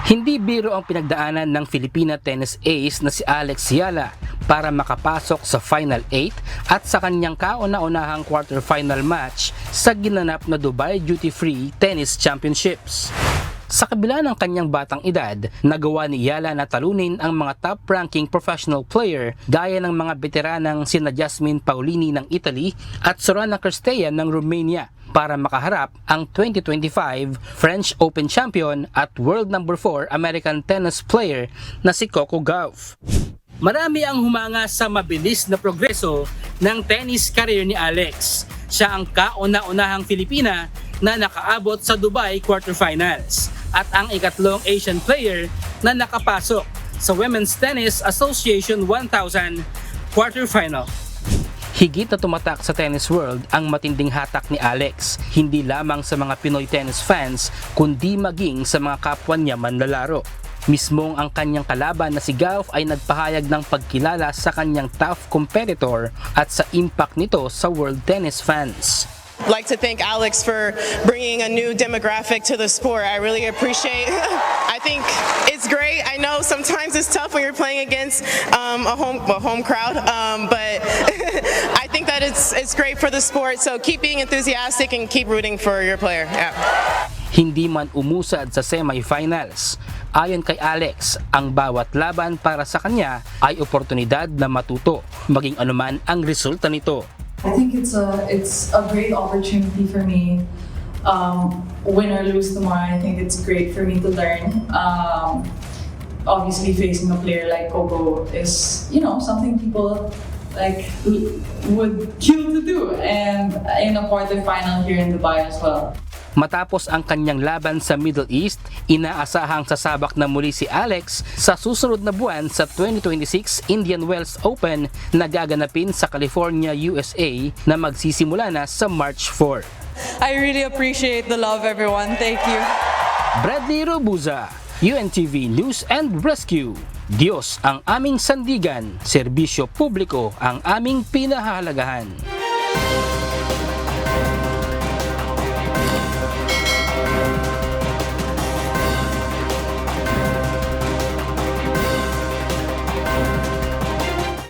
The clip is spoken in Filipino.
Hindi biro ang pinagdaanan ng Filipina tennis ace na si Alex Yala para makapasok sa Final 8 at sa kanyang kauna-unahang quarterfinal match sa ginanap na Dubai Duty Free Tennis Championships. Sa kabila ng kanyang batang edad, nagawa ni Yala na talunin ang mga top-ranking professional player gaya ng mga veteranang sina Jasmine Paolini ng Italy at Sorana Cîrstea ng Romania para makaharap ang 2025 French Open champion at world number 4 American tennis player na si Coco Gauff. Marami ang humanga sa mabilis na progreso ng tennis career ni Alex. Siya ang kauna-unahang Filipina na nakaabot sa Dubai quarterfinals at ang ikatlong Asian player na nakapasok sa Women's Tennis Association 1000 quarterfinal. Higit na tumatak sa tennis world ang matinding hatak ni Alex, hindi lamang sa mga Pinoy tennis fans kundi maging sa mga kapwa niya manlalaro. Mismong ang kanyang kalaban na si Gauff ay nagpahayag ng pagkilala sa kanyang tough competitor at sa impact nito sa world tennis fans. I'd like to thank Alex for bringing a new demographic to the sport. I really appreciate I think it's great. I know sometimes it's tough when you're playing against a home crowd, but I think that it's great for the sport. So keep being enthusiastic and keep rooting for your player. Yeah. Hindi man umusad sa semifinals, ayon kay Alex, ang bawat laban para sa kanya ay oportunidad na matuto, maging anuman ang resulta nito. I think it's a great opportunity for me. Win or lose tomorrow, I think it's great for me to learn. Obviously, facing a player like Coco is, something people would kill to do, and in a quarterfinal here in Dubai as well. Matapos ang kanyang laban sa Middle East, inaasahang sasabak na muli si Alex sa susunod na buwan sa 2026 Indian Wells Open na gaganapin sa California, USA na magsisimula na sa March 4. I really appreciate the love, everyone. Thank you. Bradley Robuza, UNTV News and Rescue. Diyos ang aming sandigan, serbisyo publiko ang aming pinahahalagahan.